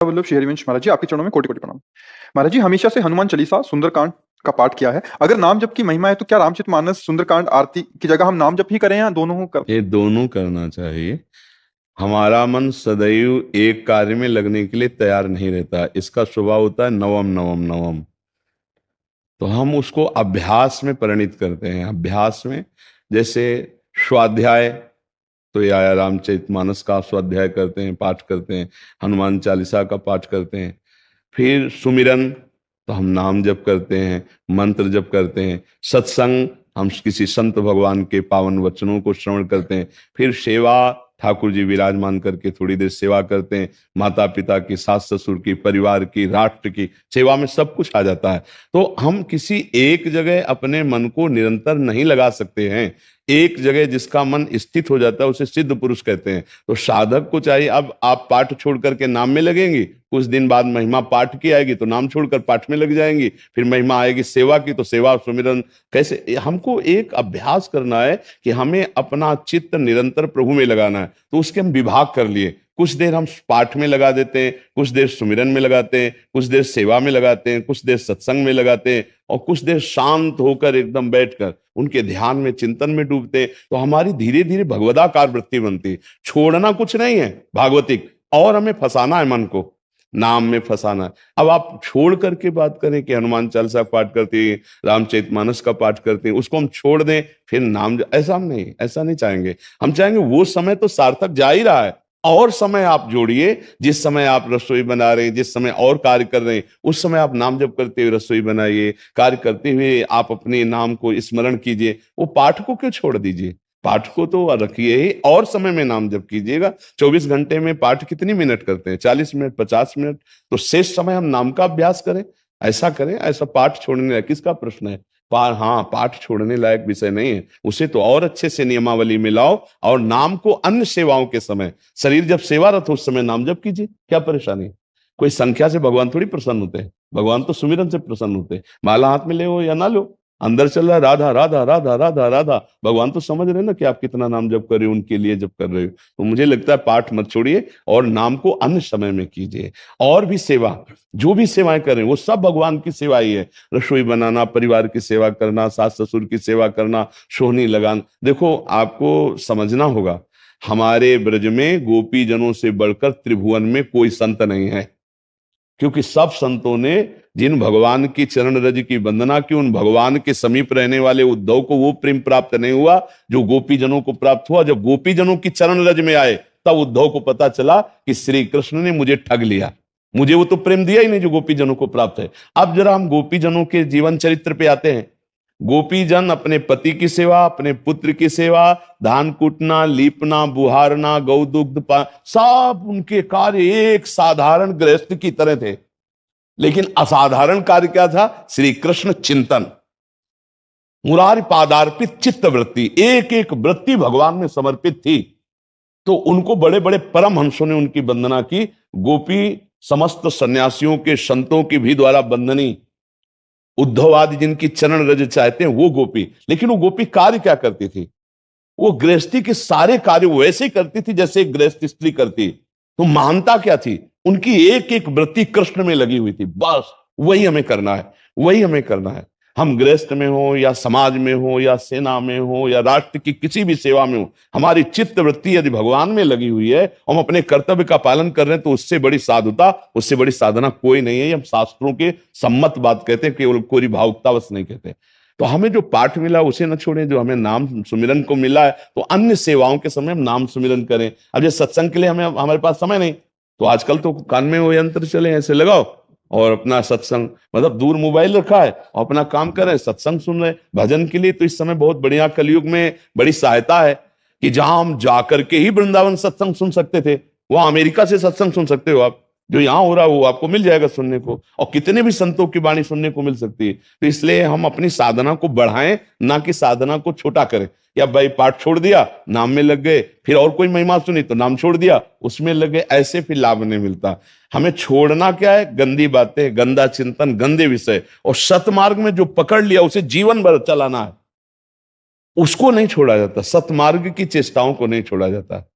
वल्लभ श्री हरिवंश महाराज जी, आपके चरणों में कोटि कोटि प्रणाम। महाराज जी, हमेशा से हनुमान चालीसा सुंदरकांड का पाठ किया है। अगर नाम जप की महिमा है तो क्या रामचरितमानस सुंदरकांड आरती की जगह हम नाम जप ही करें या दोनों कर? ये दोनों करना चाहिए। हमारा मन सदैव एक कार्य में लगने के लिए तैयार नहीं रहता। इसका स्वभाव होता है नवम नवम नवम। तो हम उसको अभ्यास में परिणित करते हैं। अभ्यास में जैसे स्वाध्याय, तो या रामचरितमानस का स्वाध्याय करते हैं, पाठ करते हैं, हनुमान चालीसा का पाठ करते हैं। फिर सुमिरन, तो हम नाम जप करते हैं, मंत्र जप करते हैं। सत्संग, हम किसी संत भगवान के पावन वचनों को श्रवण करते हैं। फिर सेवा, ठाकुर जी विराजमान करके थोड़ी देर सेवा करते हैं। माता पिता की, सास ससुर की, परिवार की, राष्ट्र की सेवा में सब कुछ आ जाता है। तो हम किसी एक जगह अपने मन को निरंतर नहीं लगा सकते हैं। एक जगह जिसका मन स्थित हो जाता है उसे सिद्ध पुरुष कहते हैं। तो साधक को चाहिए, अब आप पाठ छोड़ करके नाम में लगेंगी, कुछ दिन बाद महिमा पाठ की आएगी तो नाम छोड़कर पाठ में लग जाएंगी, फिर महिमा आएगी सेवा की तो सेवा सुमिरन। कैसे? हमको एक अभ्यास करना है कि हमें अपना चित्त निरंतर प्रभु में लगाना है। तो उसके हम विभाग कर लिए। कुछ देर हम पाठ में लगा देते हैं, कुछ देर सुमिरन में लगाते हैं, कुछ देर सेवा में लगाते हैं, कुछ देर सत्संग में लगाते हैं, और कुछ देर शांत होकर एकदम बैठकर उनके ध्यान में, चिंतन में डूबते हैं। तो हमारी धीरे धीरे भगवदाकार वृत्ति बनती है। छोड़ना कुछ नहीं है भागवतिक, और हमें फंसाना है मन को, नाम में फंसाना है। अब आप छोड़ करके बात करें कि हनुमान चालीसा पाठ करते हैं, रामचरितमानस का पाठ करते हैं, उसको हम छोड़ दें फिर नाम, ऐसा हम नहीं, ऐसा नहीं चाहेंगे। हम चाहेंगे वो समय तो सार्थक जा ही रहा है, और समय आप जोड़िए। जिस समय आप रसोई बना रहे हैं, जिस समय और कार्य कर रहे हैं, उस समय आप नाम जप करते हुए रसोई बनाइए। कार्य करते हुए आप अपने नाम को स्मरण कीजिए। वो पाठ को क्यों छोड़ दीजिए? पाठ को तो रखिए ही, और समय में नाम जप कीजिएगा। 24 घंटे में पाठ कितनी मिनट करते हैं? 40 मिनट, 50 मिनट। तो शेष समय हम नाम का अभ्यास करें, ऐसा करें। ऐसा पाठ छोड़ने का किसका प्रश्न है? हाँ, पाठ छोड़ने लायक विषय नहीं है। उसे तो और अच्छे से नियमावली में लाओ, और नाम को अन्य सेवाओं के समय, शरीर जब सेवारत हो उस समय नाम जप कीजिए। क्या परेशानी है? कोई संख्या से भगवान थोड़ी प्रसन्न होते हैं, भगवान तो सुमिरन से प्रसन्न होते हैं। माला हाथ में ले हो या ना लो, अंदर चल रहा है राधा राधा राधा राधा राधा, भगवान तो समझ रहे ना कि आप कितना नाम जप कर रहे हो, उनके लिए जप कर रहे हो। तो मुझे लगता है पाठ मत छोड़िए, और नाम को अन्य समय में कीजिए। और भी सेवा, जो भी सेवाएं करें वो सब भगवान की सेवा ही है। रसोई बनाना, परिवार की सेवा करना, सास ससुर की सेवा करना, सोहनी लगाना। देखो, आपको समझना होगा, हमारे ब्रज में गोपी जनों से बढ़कर त्रिभुवन में कोई संत नहीं है। क्योंकि सब संतों ने जिन भगवान की चरण रज की वंदना की, उन भगवान के समीप रहने वाले उद्धव को वो प्रेम प्राप्त नहीं हुआ जो गोपी जनों को प्राप्त हुआ। जब गोपी जनों की चरण रज में आए तब उद्धव को पता चला कि श्री कृष्ण ने मुझे ठग लिया, मुझे वो तो प्रेम दिया ही नहीं जो गोपी जनों को प्राप्त है। अब जरा हम गोपी जनों के जीवन चरित्र पे आते हैं। गोपी जन अपने पति की सेवा, अपने पुत्र की सेवा, धान कूटना, लीपना, बुहारना, गौ दुग्ध सब उनके कार्य एक साधारण गृहस्थ की तरह थे। लेकिन असाधारण कार्य क्या था? श्री कृष्ण चिंतन, मुरारी पादार्पित चित्त वृत्ति, एक एक वृत्ति भगवान में समर्पित थी। तो उनको बड़े बड़े परमहंसों ने उनकी वंदना की। गोपी समस्त सन्यासियों के, संतों की भी द्वारा वंदनी, उद्धव आदि जिनकी चरण रज चाहते हैं वो गोपी। लेकिन वो गोपी कार्य क्या करती थी? वो गृहस्थी के सारे कार्य वैसे ही करती थी जैसे एक गृहस्थ स्त्री करती। तो महानता क्या थी? उनकी एक एक वृत्ति कृष्ण में लगी हुई थी। बस वही हमें करना है, वही हमें करना है। हम गृहस्थ में हो या समाज में हो या सेना में हो या राष्ट्र की किसी भी सेवा में हो, हमारी चित्त वृत्ति यदि भगवान में लगी हुई है, हम अपने कर्तव्य का पालन कर रहे हैं, तो उससे बड़ी साधुता, उससे बड़ी साधना कोई नहीं है। हम शास्त्रों के सम्मत बात कहते हैं, केवल कोई भावुकतावश नहीं कहते। तो हमें जो पाठ मिला उसे न छोड़ें, जो हमें नाम सुमिरन को मिला है तो अन्य सेवाओं के समय हम नाम सुमिरन करें। अब ये सत्संग के लिए हमें, हमारे पास समय नहीं, तो आजकल तो कान में वो यंत्र चले, ऐसे लगाओ और अपना सत्संग, मतलब दूर मोबाइल रखा है और अपना काम कर रहे हैं, सत्संग सुन रहे हैं। भजन के लिए तो इस समय बहुत बढ़िया, कलयुग में बड़ी सहायता है कि जहां हम जाकर के ही वृंदावन सत्संग सुन सकते थे, वहां अमेरिका से सत्संग सुन सकते हो आप। जो यहाँ हो रहा है वो आपको मिल जाएगा सुनने को, और कितने भी संतों की वाणी सुनने को मिल सकती है। तो इसलिए हम अपनी साधना को बढ़ाएं, ना कि साधना को छोटा करें। या भाई पाठ छोड़ दिया, नाम में लग गए, फिर और कोई महिमा सुनी तो नाम छोड़ दिया, उसमें लग गए, ऐसे फिर लाभ नहीं मिलता। हमें छोड़ना क्या है? गंदी बातें, गंदा चिंतन, गंदे विषय। और सतमार्ग में जो पकड़ लिया उसे जीवन भर चलाना है, उसको नहीं छोड़ा जाता। सतमार्ग की चेष्टाओं को नहीं छोड़ा जाता।